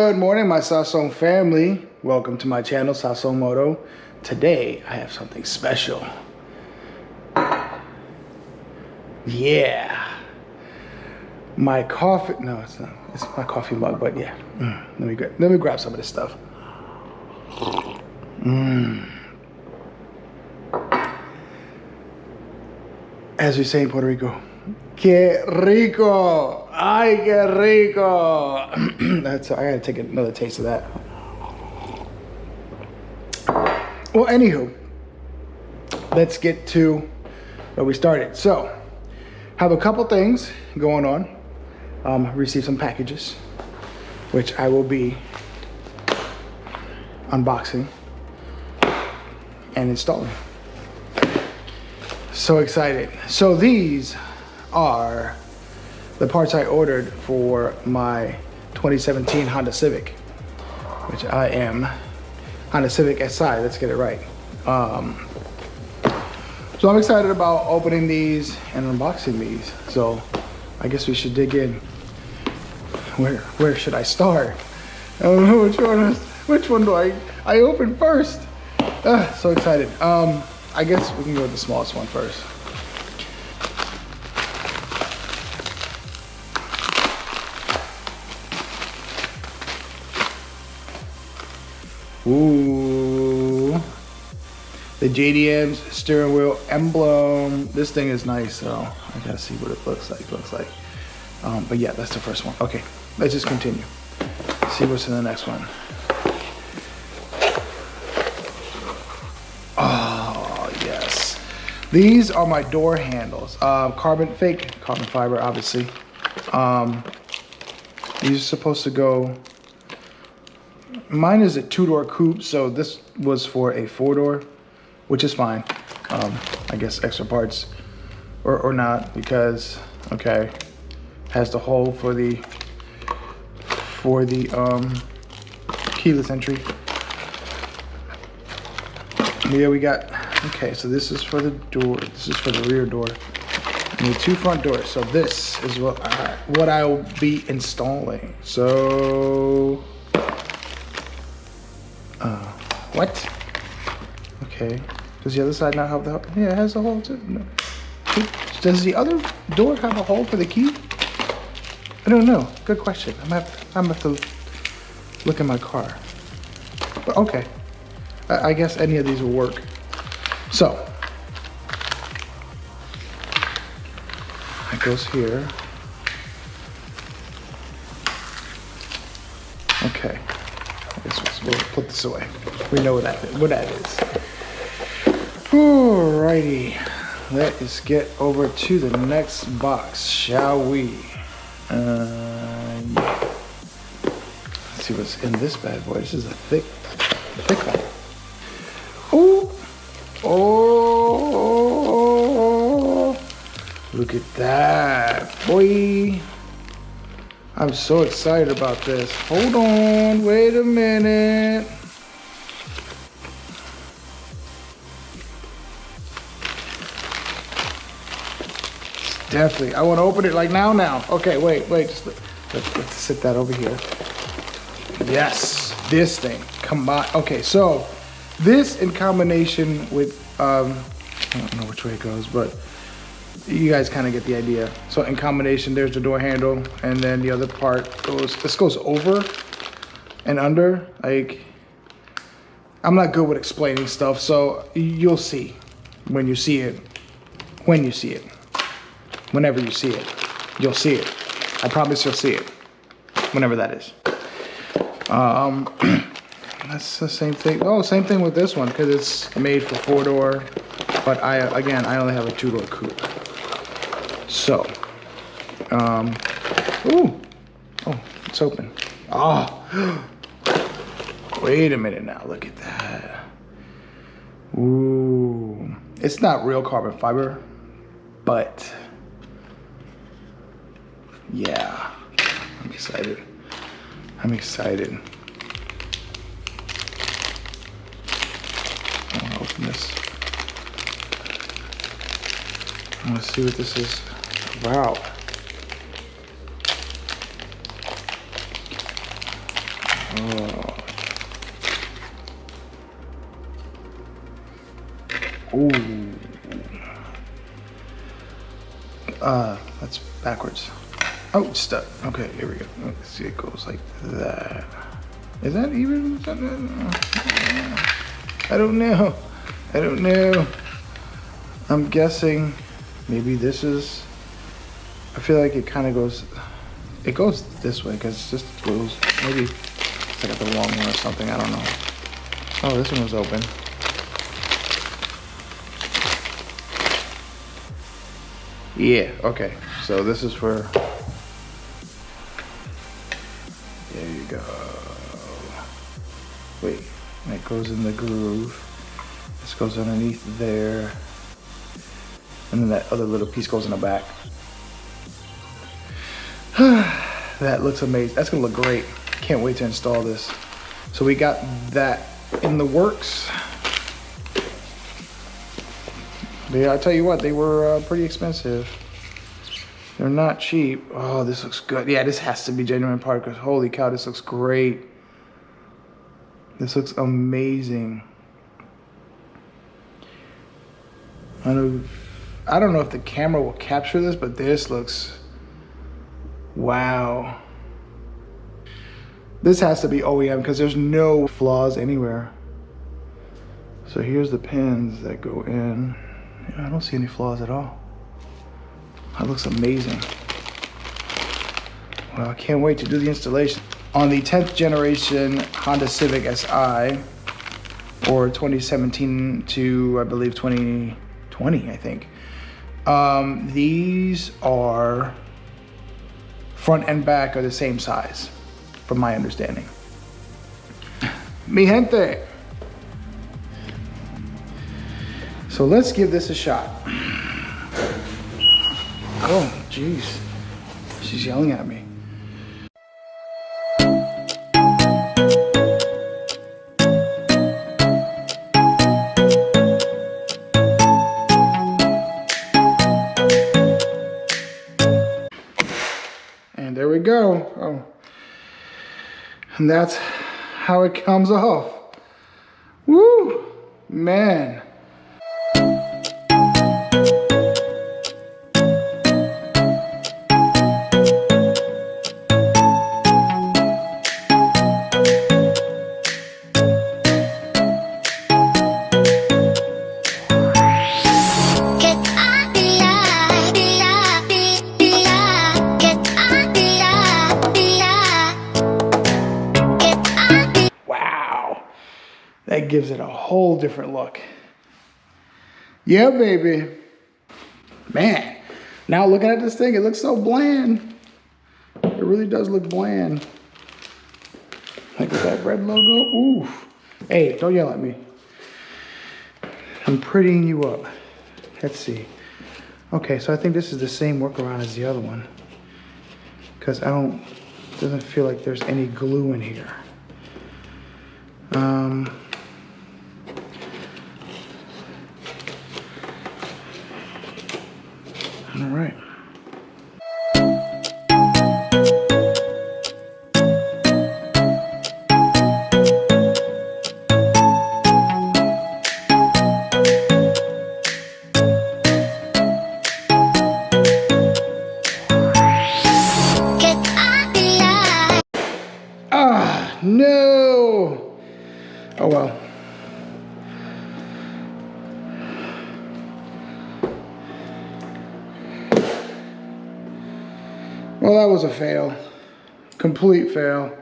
Good morning, my Sasson family. Welcome to my channel, Sasson Moto. Today, I have something special. Yeah. My coffee, no, it's not. It's my coffee mug, but yeah. Let me grab some of this stuff. As we say in Puerto Rico, que rico! Ay, que rico! I gotta take another taste of that. Well, anywho, let's get to where we started. So, have a couple things going on. Received some packages, which I will be unboxing and installing. So excited. So these are the parts I ordered for my 2017 Honda Civic, which I am Honda Civic SI. Let's get it right. So I'm excited about opening these and unboxing these. So I guess we should dig in. Where should I start? I don't know which one do I open first? So excited. I guess we can go with the smallest one first. Ooh, the JDM steering wheel emblem. This thing is nice, so I gotta see what it looks like. But yeah, that's the first one. Okay, let's just continue. See what's in the next one. Oh yes, these are my door handles. Fake carbon fiber, obviously. These are supposed to go. Mine is a 2-door coupe, so this was for a 4-door, which is fine. I guess extra parts or not, because okay, has the hole for the keyless entry. Here we got, okay, so this is for the door, this is for the rear door. And the 2 front doors. So this is what I'll be installing. So what? Okay. Does the other side not have the hole? Yeah, it has a hole too. No. Does the other door have a hole for the key? I don't know. Good question. I'm gonna have to look in my car. But okay. I guess any of these will work. So it goes here. Okay. We'll put this away. We know what that is. Alrighty. Let us get over to the next box, shall we? Yeah. Let's see what's in this bad boy. This is a thick one. Ooh. Oh, look at that, boy. I'm so excited about this. Hold on, wait a minute. Definitely, I want to open it like now. Okay, wait, just let's sit that over here. Yes, this thing, combine. Okay, so this in combination with, I don't know which way it goes, but you guys kind of get the idea. So in combination, there's the door handle, and then the other part this goes over and under. Like, I'm not good with explaining stuff, so you'll see when you see it. Whenever you see it, you'll see it. I promise you'll see it, whenever that is. That's the same thing. Oh, same thing with this one, because it's made for 4-door, but I only have a 2-door coupe. So, ooh, oh, it's open. Oh, wait a minute now, look at that. Ooh, it's not real carbon fiber, but yeah, I'm excited. I want to open this. I want to see what this is about. Ooh. That's backwards. Oh, it's stuck. Okay, here we go. Let's see, it goes like that. Is that even? I don't know. I don't know. I'm guessing maybe this is, I feel like it kind of goes, it goes this way because it's just goes, maybe I got the wrong one or something, I don't know. Oh, this one was open. Yeah, okay. So this is for, there you go. Wait, that goes in the groove. This goes underneath there. And then that other little piece goes in the back. That looks amazing. That's gonna look great. Can't wait to install this. So we got that in the works. Yeah, I'll tell you what, they were pretty expensive. They're not cheap. Oh, this looks good. Yeah, this has to be genuine part because holy cow, this looks great. This looks amazing. I don't know if the camera will capture this, but this looks, wow. This has to be OEM because there's no flaws anywhere. So here's the pins that go in. Yeah, I don't see any flaws at all. That looks amazing. Well, I can't wait to do the installation. On the 10th generation Honda Civic SI, or 2017 to, I believe, 2020, I think. These are, front and back are the same size, from my understanding. Mi gente. So let's give this a shot. Oh, jeez. She's yelling at me. And there we go. Oh. And that's how it comes off. Woo, man. That gives it a whole different look. Yeah, baby. Man, now looking at this thing, it looks so bland. It really does look bland. Like with that red logo, ooh. Hey, don't yell at me. I'm prettying you up. Let's see. Okay, so I think this is the same workaround as the other one. Because doesn't feel like there's any glue in here. All right. Ah, no. Oh well. Well, that was a fail. Complete fail.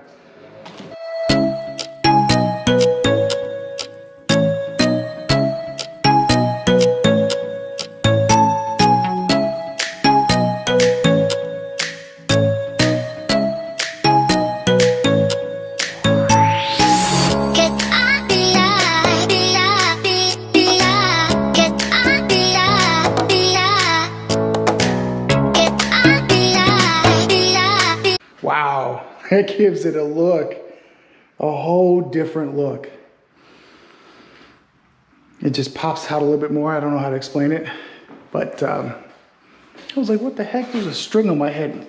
Wow, that gives it a look, a whole different look. It just pops out a little bit more. I don't know how to explain it, but I was like, what the heck? There's a string on my head.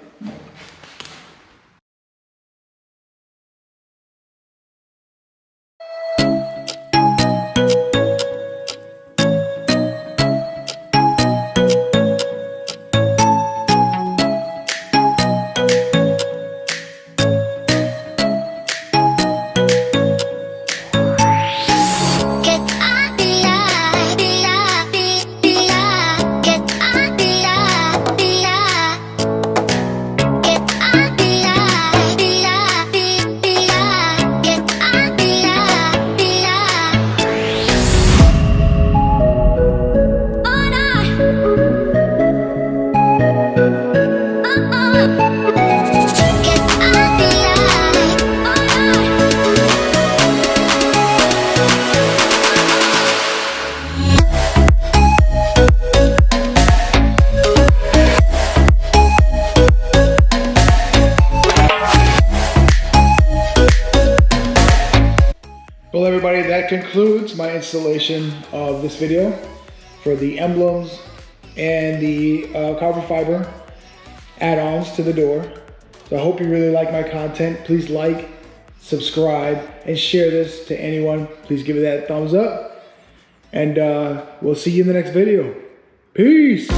concludes my installation of this video for the emblems and the carbon fiber add-ons to the door. So I hope you really like my content. Please like, subscribe, and share this to anyone. Please give it that thumbs up. And we'll see you in the next video. Peace.